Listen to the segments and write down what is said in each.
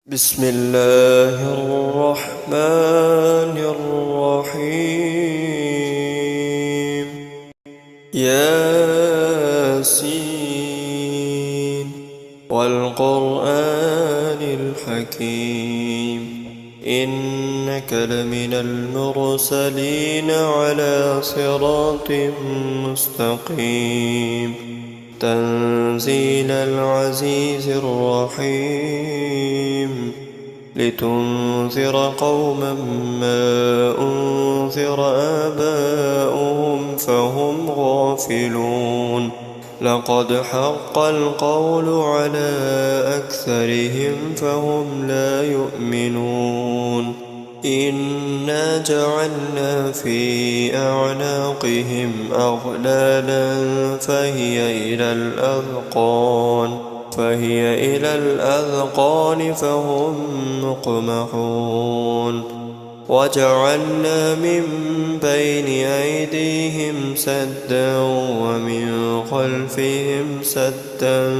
بسم الله الرحمن الرحيم. ياسين والقرآن الحكيم إنك لمن المرسلين على صراط مستقيم تنزيل العزيز الرحيم لتنذر قوما ما أنذر آباؤهم فهم غافلون لقد حق القول على أكثرهم فهم لا يؤمنون إنا جعلنا في أعناقهم أغلالا فهي إلى الأذقان فهم مقمحون وجعلنا من بين أيديهم سدا ومن خلفهم سدا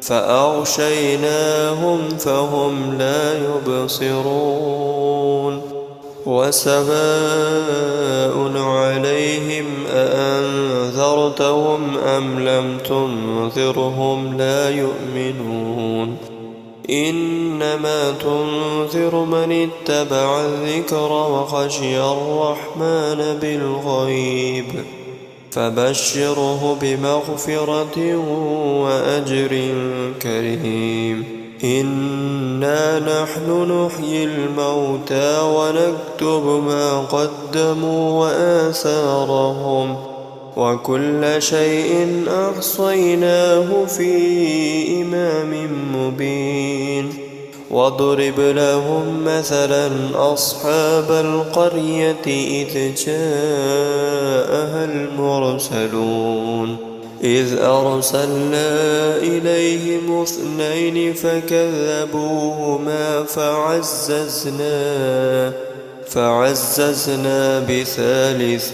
فأغشيناهم فهم لا يبصرون وسواء عليهم أأنذرتهم أم لم تنذرهم لا يؤمنون إنما تنذر من اتبع الذكر وخشي الرحمن بالغيب فبشره بمغفرة وأجر كريم إنا نحن نحيي الموتى ونكتب ما قدموا وآثارهم وكل شيء أحصيناه في إمام مبين واضرب لهم مثلا أصحاب القرية إذ جاءها المرسلون إذ أرسلنا إليهم اثنين فكذبوهما فعززنا بثالث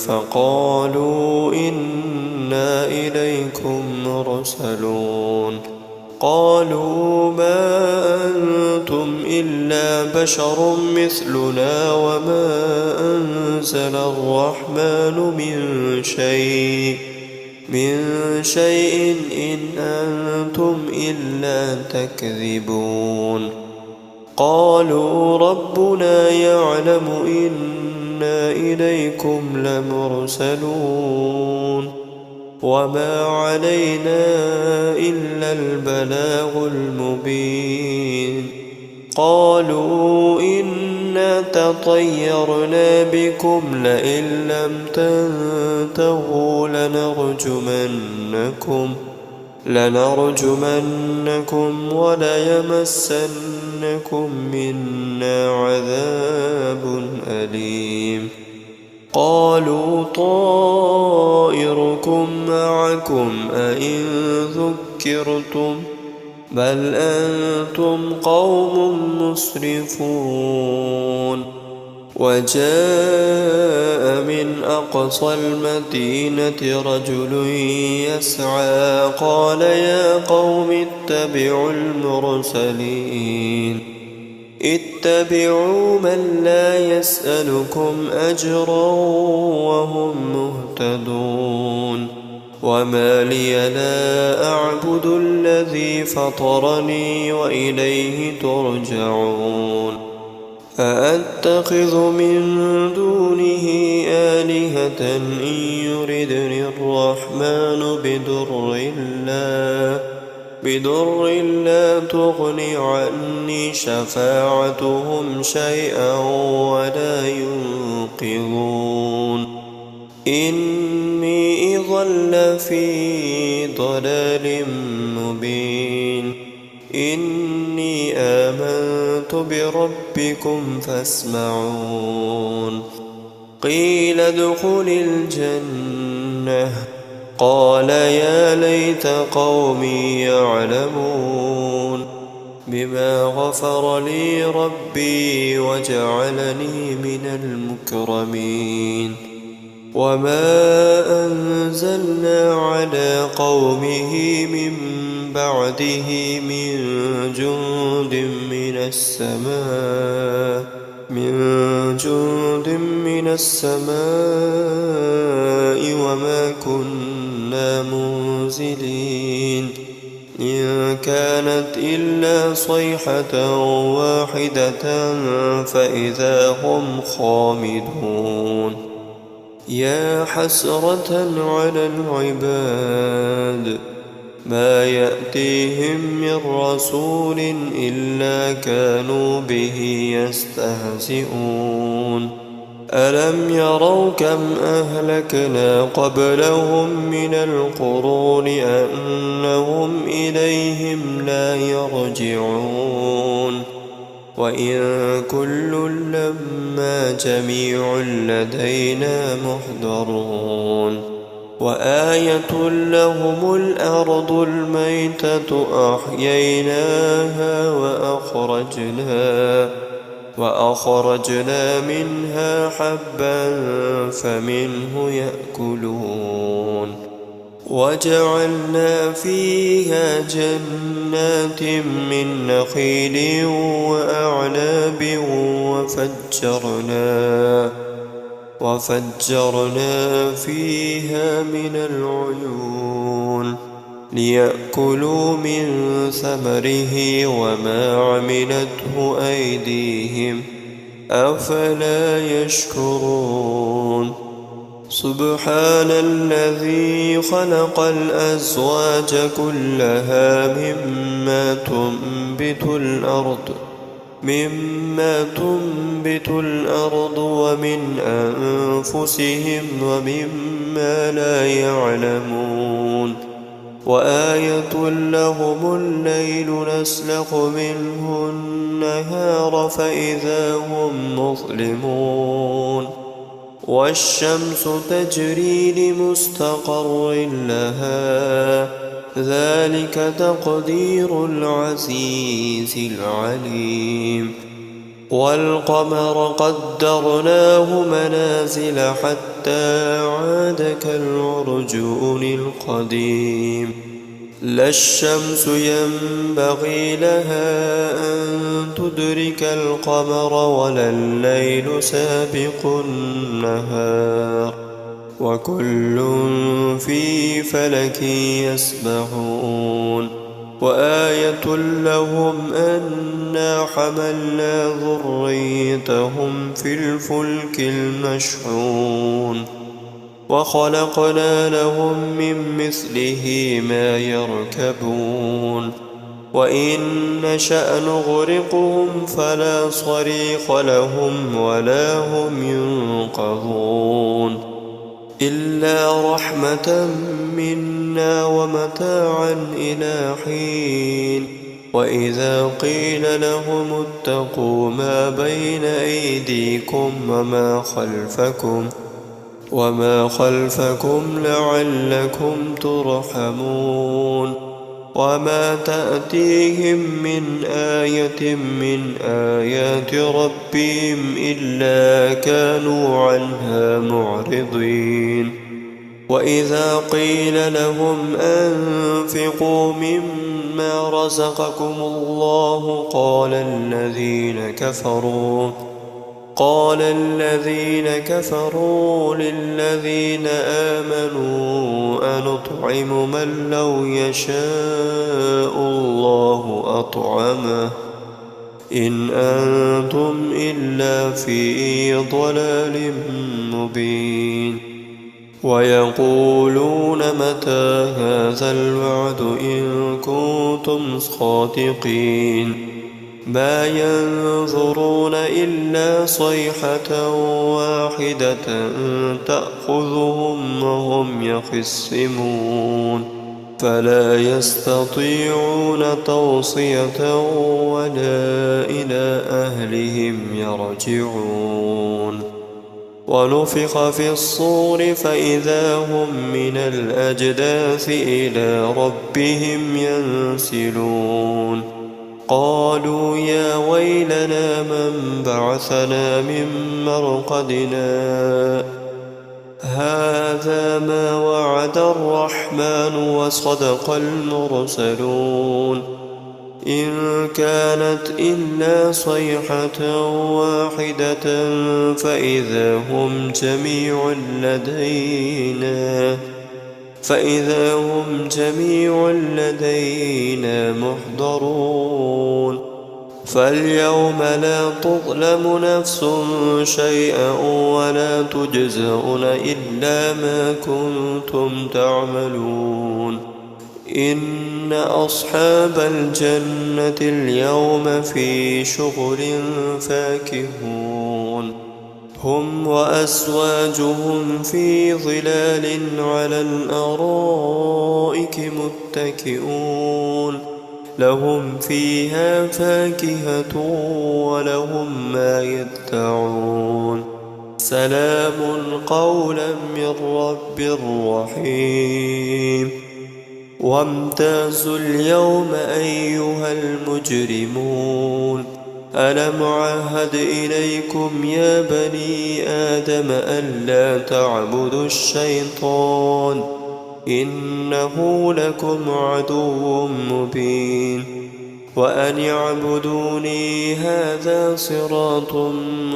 فقالوا إنا إليكم مرسلون قالوا ما أنتم إلا بشر مثلنا وما أنزل الرحمن من شيء إن أنتم إلا تكذبون قالوا ربنا يعلم إنا إليكم لمرسلون وما علينا إلا البلاغ المبين قالوا إنا تطيرنا بكم لئن لم تنتهوا لنرجمنكم وليمسنكم منا عذاب أليم قالوا طائركم معكم أئن ذكرتم بل أنتم قوم مسرفون وجاء من أقصى المدينة رجل يسعى قال يا قوم اتبعوا من لا يسألكم أجرا وهم مهتدون وما لي لا أعبد الذي فطرني وإليه ترجعون أأتخذ من دونه آلهة إن يردني الرحمن بضر لا تغن عني شفاعتهم شيئا ولا ينقذون إني إذا لفي ضلال مبين إني آمنت بربكم فاسمعون قيل ادخل الجنة قال يا ليت قومي يعلمون بما غفر لي ربي وجعلني من المكرمين وما أنزلنا على قومه من بعده من جند من السماء وما كنا منزلين إن كانت إلا صيحة واحدة فإذا هم خامدون يا حسرة على العباد ما يأتيهم من رسول إلا كانوا به يستهزئون ألم يروا كم أهلكنا قبلهم من القرون أنهم إليهم لا يرجعون وإن كل لما جميع لدينا محضرون وآية لهم الأرض الميتة أحييناها وأخرجنا منها حبا فمنه يأكلون وجعلنا فيها جنات من نخيل وأعناب وفجرنا فيها من العيون ليأكلوا من ثمره وما عملته أيديهم أفلا يشكرون سبحان الذي خلق الأزواج كلها مما تنبت الأرض ومن أنفسهم ومما لا يعلمون وآية لهم الليل نسلخ منه النهار فإذا هم مظلمون والشمس تجري لمستقر لها ذلك تقدير العزيز العليم والقمر قدرناه منازل حتى عاد كالعرجون القديم لا الشمس ينبغي لها أن تدرك القمر ولا الليل سابق النهار وكل في فلك يسبحون وآية لهم أنا حملنا ذريتهم في الفلك المشحون وخلقنا لهم من مثله ما يركبون وإن نشأ نغرقهم فلا صريخ لهم ولا هم ينقذون إلا رحمة منا ومتاعا إلى حين وإذا قيل لهم اتقوا ما بين أيديكم وما خلفكم لعلكم ترحمون وما تأتيهم من آية من آيات ربهم إلا كانوا عنها معرضين وإذا قيل لهم أنفقوا مما رزقكم الله قال الذين كفروا للذين آمنوا أنطعم من لو يشاء الله أطعمه إن أنتم إلا في ضلال مبين ويقولون متى هذا الوعد إن كنتم صادقين ما ينظرون إلا صيحة واحدة تأخذهم وهم يخصمون فلا يستطيعون توصية ولا إلى أهلهم يرجعون ونفخ في الصور فإذا هم من الأجداث إلى ربهم ينسلون قالوا يا ويلنا من بعثنا من مرقدنا هذا ما وعد الرحمن وصدق المرسلون إن كانت إلا صيحة واحدة فإذا هم جميع لدينا محضرون فاليوم لا تظلم نفس شيئا ولا تجزون إلا ما كنتم تعملون إن أصحاب الجنة اليوم في شغل فاكهون هم وأزواجهم في ظلال على الأرائك متكئون لهم فيها فاكهة ولهم ما يدعون سلام قولا من رب رحيم وامتازوا اليوم أيها المجرمون ألم عهد إليكم يا بني آدم ألا تعبدوا الشيطان إنه لكم عدو مبين وأن اعبدوني هذا صراط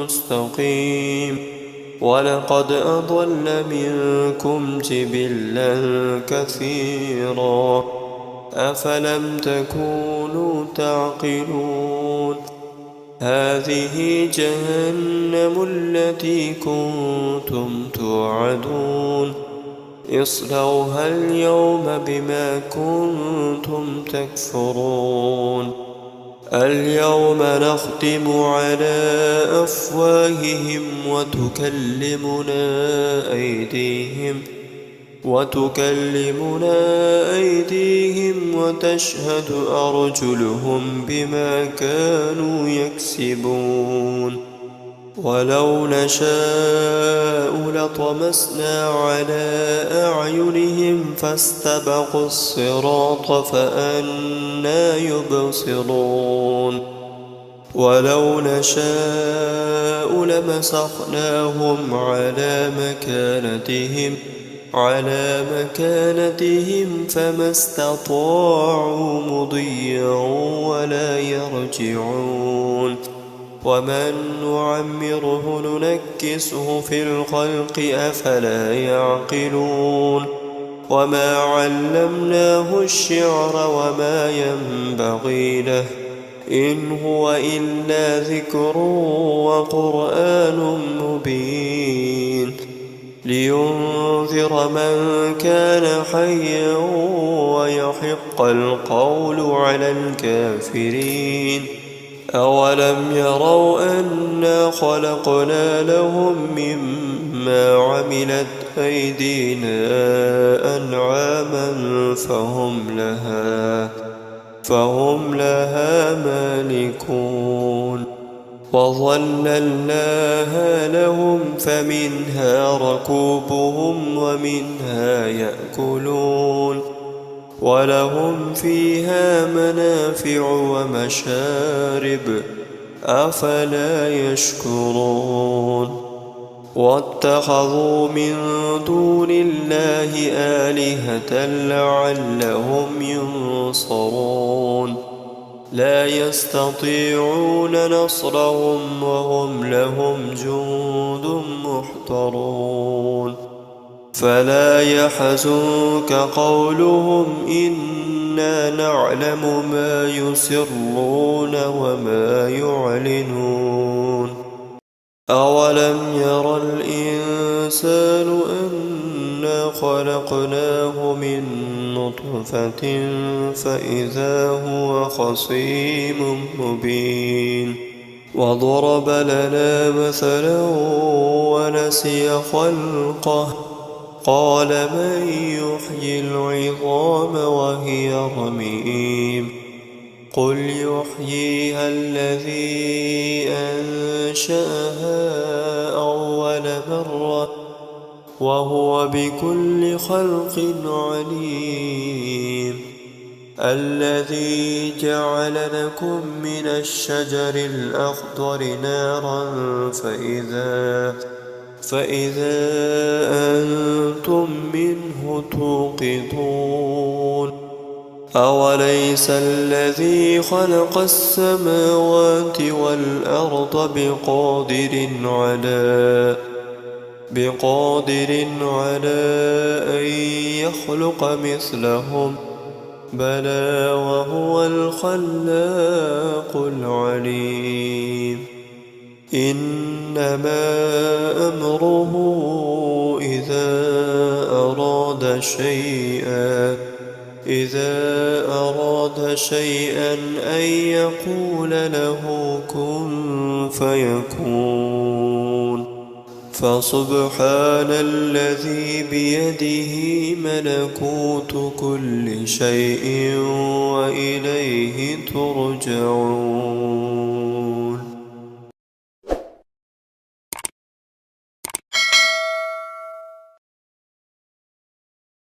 مستقيم ولقد أضل منكم جبلا كثيرا أفلم تكونوا تعقلون هذه جهنم التي كنتم توعدون اصلوها اليوم بما كنتم تكفرون اليوم نختم على أفواههم وتكلمنا أيديهم وتشهد أرجلهم بما كانوا يكسبون ولو نشاء لطمسنا على أعينهم فاستبقوا الصراط فأنى يبصرون ولو نشاء لمسخناهم على مكانتهم فما استطاعوا مضيا ولا يرجعون ومن نعمره ننكسه في الخلق أفلا يعقلون وما علمناه الشعر وما ينبغي له إن هو إلا ذكر وقرآن مبين لينذر من كان حيا ويحق القول على الكافرين أولم يروا أنا خلقنا لهم مما عملت أيدينا أنعاما فهم لها مالكون وظللناها لهم فمنها ركوبهم ومنها يأكلون ولهم فيها منافع ومشارب أفلا يشكرون واتخذوا من دون الله آلهة لعلهم ينصرون لا يستطيعون نصرهم وهم لهم جند محضرون فلا يحزنك قولهم إنا نعلم ما يسرون وما يعلنون أولم ير الإنسان أنا خلقناه من نطفة فإذا هو خصيم مبين وضرب لنا مثلا ونسي خلقه قال من يحيي العظام وهي رميم قل يحييها الذي أنشأها أول مرة وهو بكل خلق عليم الذي جعل لكم من الشجر الأخضر نارا فإذا أنتم منه توقدون أوليس الذي خلق السماوات والأرض بقادر على أن يخلق مثلهم بلى وهو الخلاق العليم إنما أمره إذا أراد شيئا أن يقول له كن فيكون فسبحان الذي بيده ملكوت كل شيء وإليه ترجعون